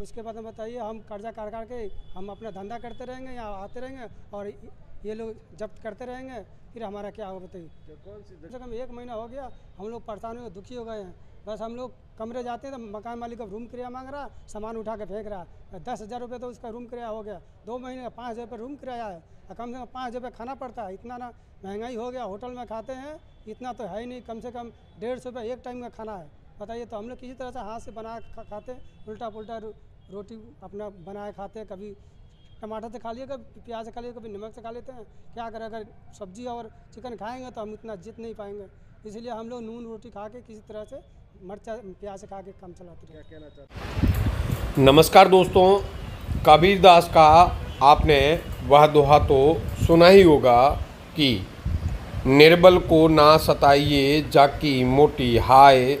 उसके बाद में बताइए हम कर्जा काट काट के हम अपना धंधा करते रहेंगे, यहाँ आते रहेंगे और ये लोग जब्त करते रहेंगे, फिर हमारा क्या होगा बताइए। कौन सी कम से कम 1 महीना हो गया, हम लोग परेशान हो गए, दुखी हो गए हैं। बस हम लोग कमरे जाते हैं तो मकान मालिक का रूम किराया मांग रहा, सामान उठा के फेंक रहा है। 10,000 रुपये तो उसका रूम किराया हो गया, 2 महीने का 5,000 रुपये रूम किराया है, और कम से कम 5,000 रुपये खाना पड़ता है। इतना ना महंगाई हो गया, होटल में खाते हैं, इतना तो है ही नहीं, कम से कम 150 रुपये एक टाइम का खाना है। बताइए, तो हम लोग किसी तरह से हाथ से बना खाते, उल्टा पुल्टा रोटी अपना बनाए खाते, कभी टमाटर से खा लिए, कभी प्याज से खा लिए, कभी नमक से खा लेते हैं। क्या करें, अगर सब्जी और चिकन खाएंगे तो हम इतना जीत नहीं पाएंगे, इसलिए हम लोग नून रोटी खा के किसी तरह से मिर्चा प्याज से खा के काम चलाते हैं। क्या कहना चाहते हैं? नमस्कार दोस्तों, कबीर दास का आपने वह दोहा तो सुना ही होगा कि निर्बल को ना सताइए जाकी मोटी हाय,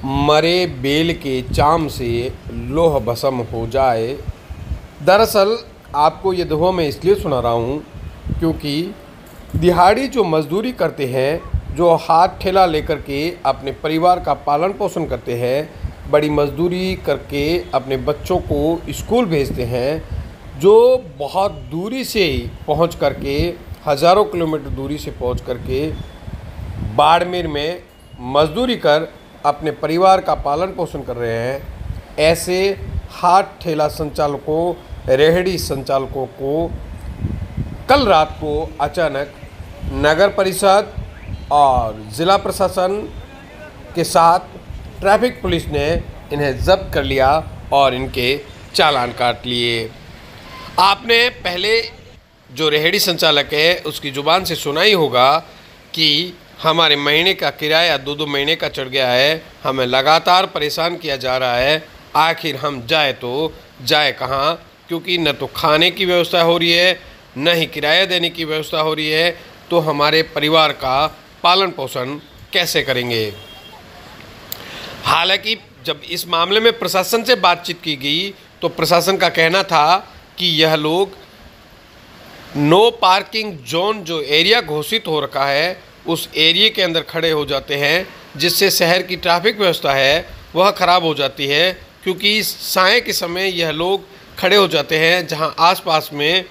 मरे बेल के चाम से लोह भस्म हो जाए। दरअसल आपको ये दोहा मैं इसलिए सुना रहा हूँ क्योंकि दिहाड़ी जो मजदूरी करते हैं, जो हाथ ठेला लेकर के अपने परिवार का पालन पोषण करते हैं, बड़ी मजदूरी करके अपने बच्चों को स्कूल भेजते हैं, जो बहुत दूरी से पहुँच करके, हज़ारों किलोमीटर दूरी से पहुँच करके बाड़मेर में मजदूरी कर अपने परिवार का पालन पोषण कर रहे हैं, ऐसे हाथ ठेला संचालकों, रेहड़ी संचालकों को कल रात को अचानक नगर परिषद और ज़िला प्रशासन के साथ ट्रैफिक पुलिस ने इन्हें जब्त कर लिया और इनके चालान काट लिए। आपने पहले जो रेहड़ी संचालक है उसकी ज़ुबान से सुना ही होगा कि हमारे महीने का किराया 2-2 महीने का चढ़ गया है, हमें लगातार परेशान किया जा रहा है, आखिर हम जाए तो जाए कहाँ, क्योंकि न तो खाने की व्यवस्था हो रही है, न ही किराया देने की व्यवस्था हो रही है, तो हमारे परिवार का पालन पोषण कैसे करेंगे। हालांकि जब इस मामले में प्रशासन से बातचीत की गई तो प्रशासन का कहना था कि यह लोग नो पार्किंग जोन जो एरिया घोषित हो रखा है उस एरिया के अंदर खड़े हो जाते हैं, जिससे शहर की ट्रैफिक व्यवस्था है वह ख़राब हो जाती है, क्योंकि साय के समय यह लोग खड़े हो जाते हैं जहां आसपास में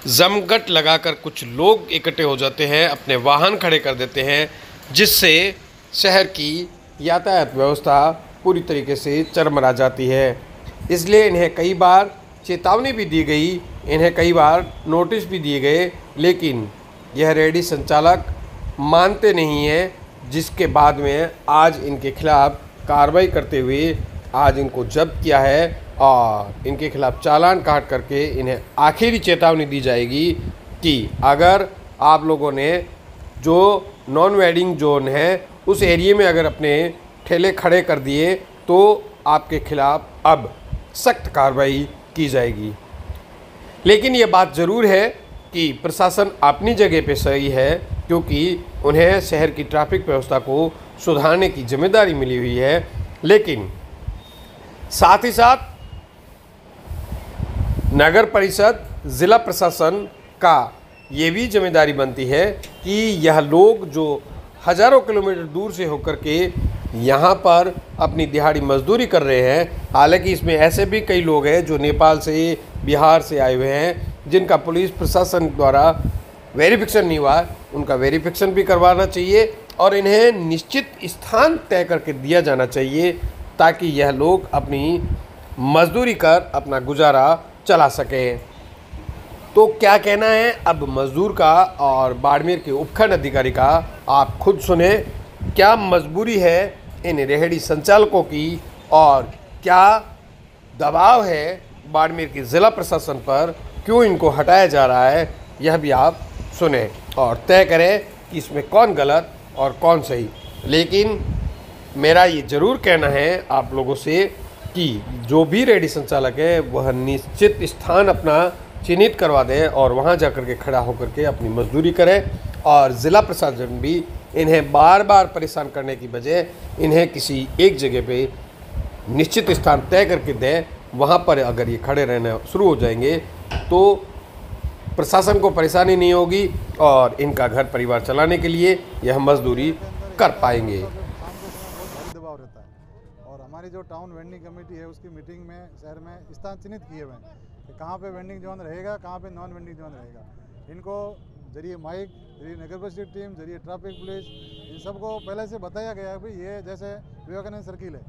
जमघट लगाकर कुछ लोग इकट्ठे हो जाते हैं, अपने वाहन खड़े कर देते हैं, जिससे शहर की यातायात व्यवस्था पूरी तरीके से चरमरा जाती है। इसलिए इन्हें कई बार चेतावनी भी दी गई, इन्हें कई बार नोटिस भी दिए गए, लेकिन यह रेहड़ी संचालक मानते नहीं हैं, जिसके बाद में आज इनके खिलाफ़ कार्रवाई करते हुए आज इनको जब्त किया है और इनके खिलाफ़ चालान काट करके इन्हें आखिरी चेतावनी दी जाएगी कि अगर आप लोगों ने जो नॉन वेडिंग जोन है उस एरिया में अगर अपने ठेले खड़े कर दिए तो आपके खिलाफ़ अब सख्त कार्रवाई की जाएगी। लेकिन ये बात ज़रूर है कि प्रशासन अपनी जगह पे सही है, क्योंकि उन्हें शहर की ट्रैफिक व्यवस्था को सुधारने की जिम्मेदारी मिली हुई है, लेकिन साथ ही साथ नगर परिषद, ज़िला प्रशासन का ये भी जिम्मेदारी बनती है कि यह लोग जो हज़ारों किलोमीटर दूर से होकर के यहाँ पर अपनी दिहाड़ी मजदूरी कर रहे हैं, हालांकि इसमें ऐसे भी कई लोग हैं जो नेपाल से, बिहार से आए हुए हैं, जिनका पुलिस प्रशासन द्वारा वेरिफिकेशन नहीं हुआ, उनका वेरिफिकेशन भी करवाना चाहिए और इन्हें निश्चित स्थान तय करके दिया जाना चाहिए ताकि यह लोग अपनी मजदूरी कर अपना गुजारा चला सकें। तो क्या कहना है अब मजदूर का और बाड़मेर के उपखंड अधिकारी का, आप खुद सुने। क्या मजबूरी है इन रेहड़ी संचालकों की और क्या दबाव है बाड़मेर के ज़िला प्रशासन पर, क्यों इनको हटाया जा रहा है, यह भी आप सुने और तय करें कि इसमें कौन गलत और कौन सही। लेकिन मेरा ये ज़रूर कहना है आप लोगों से कि जो भी रेहड़ी संचालक है वह निश्चित स्थान अपना चिन्हित करवा दें और वहाँ जाकर के खड़ा होकर के अपनी मजदूरी करें, और ज़िला प्रशासन भी इन्हें बार बार परेशान करने की बजाय इन्हें किसी एक जगह पे निश्चित स्थान तय करके दें। वहाँ पर अगर ये खड़े रहना शुरू हो जाएंगे तो प्रशासन को परेशानी नहीं होगी और इनका घर परिवार चलाने के लिए यह मजदूरी कर पाएंगे। दबाव रहता है और हमारे जो टाउन वेंडिंग कमेटी है उसकी मीटिंग में शहर में स्थान चिन्हित किए हुए हैं कि कहाँ पे वेंडिंग जोन रहेगा, कहाँ पे नॉन वेंडिंग जोन रहेगा। इनको जरिए माइक, जरिए नगर परिषद टीम, जरिए ट्रैफिक पुलिस, इन सबको पहले से बताया गया है भाई ये जैसे विवेकानंद सर्किल है,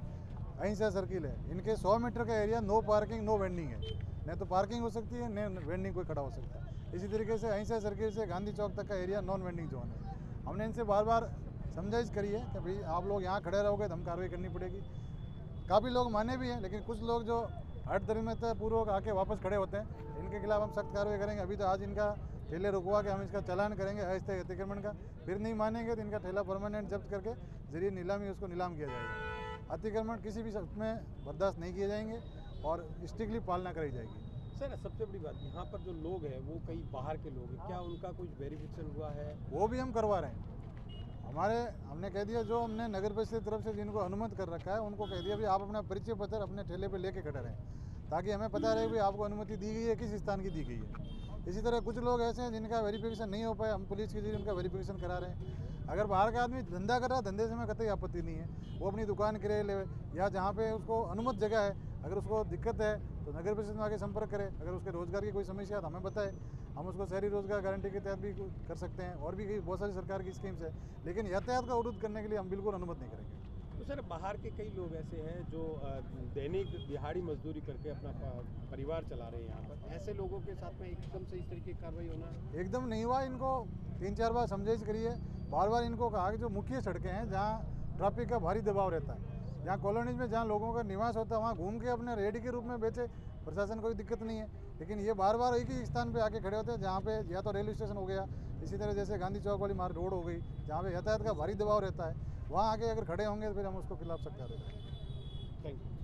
अहिंसा सर्किल है, इनके 100 मीटर का area no parking no vending है, नहीं तो पार्किंग हो सकती है, नहीं वेंडिंग कोई खड़ा हो सकता है। इसी तरीके से अहिंसा सर्किल से गांधी चौक तक का एरिया नॉन वेंडिंग जोन है। हमने इनसे बार बार समझाइश करी है कि भाई आप लोग यहाँ खड़े रहोगे तो हम कार्रवाई करनी पड़ेगी। काफ़ी लोग माने भी हैं, लेकिन कुछ लोग जो हठधर्मिता पूर्वक आके वापस खड़े होते हैं, इनके खिलाफ हम सख्त कार्रवाई करेंगे। अभी तो आज इनका ठेले रुकवा के हम इसका चालान करेंगे अस्थायी अतिक्रमण का, फिर नहीं मानेंगे तो इनका ठेला परमानेंट जब्त करके जरिए नीलामी उसको नीलाम किया जाएगा। अतिक्रमण किसी भी शब्द में बर्दाश्त नहीं किए जाएंगे और स्ट्रिक्टली पालना कराई जाएगी। सर सबसे बड़ी बात, यहाँ पर जो लोग हैं वो कई बाहर के लोग हैं, क्या उनका कुछ वेरिफिकेशन हुआ है? वो भी हम करवा रहे हैं। हमने कह दिया जो हमने नगर परिषद की तरफ से जिनको अनुमति कर रखा है उनको कह दिया भी आप अपना परिचय पत्र अपने ठेले पे लेके खड़े रहें, ताकि हमें पता रहे कि आपको अनुमति दी गई है, किस स्थान की दी गई है। इसी तरह कुछ लोग ऐसे हैं जिनका वेरिफिकेशन नहीं हो पाया, हम पुलिस के जरिए उनका वेरिफिकेशन करा रहे हैं। अगर बाहर का आदमी धंधा कर रहा है, धंधे से हमें कतई आपत्ति नहीं है, वो अपनी दुकान किराए ले या जहाँ पे उसको अनुमत जगह है, अगर उसको दिक्कत है तो नगर परिषद में आके संपर्क करे। अगर उसके रोजगार की कोई समस्या है तो हमें बताए, हम उसको शहरी रोजगार गारंटी के तहत भी कर सकते हैं, और भी बहुत सारी सरकार की स्कीम्स है, लेकिन यातायात का अवरुद्ध करने के लिए हम बिल्कुल अनुमति नहीं करेंगे। तो सर बाहर के कई लोग ऐसे हैं जो दैनिक दिहाड़ी मजदूरी करके अपना परिवार चला रहे हैं यहाँ पर, ऐसे लोगों के साथ में एकदम से इस तरीके की कार्रवाई होना एकदम नहीं हुआ। इनको 3-4 बार समझाइश करिए, बार बार इनको कहा कि जो मुख्य सड़कें हैं जहाँ ट्रैफिक का भारी दबाव रहता है, जहाँ कॉलोनीज में जहाँ लोगों का निवास होता है, वहाँ घूम के अपने रेडी के रूप में बेचे, प्रशासन कोई दिक्कत नहीं है। लेकिन ये बार बार एक ही स्थान पे आके खड़े होते हैं जहाँ पे या तो रेलवे स्टेशन हो गया, इसी तरह जैसे गांधी चौक वाली मार्ग रोड हो गई, जहाँ पे यातायात का भारी दबाव रहता है, वहाँ आके अगर खड़े होंगे तो फिर हम उसको खिलाफ सकते हैं। Thank you.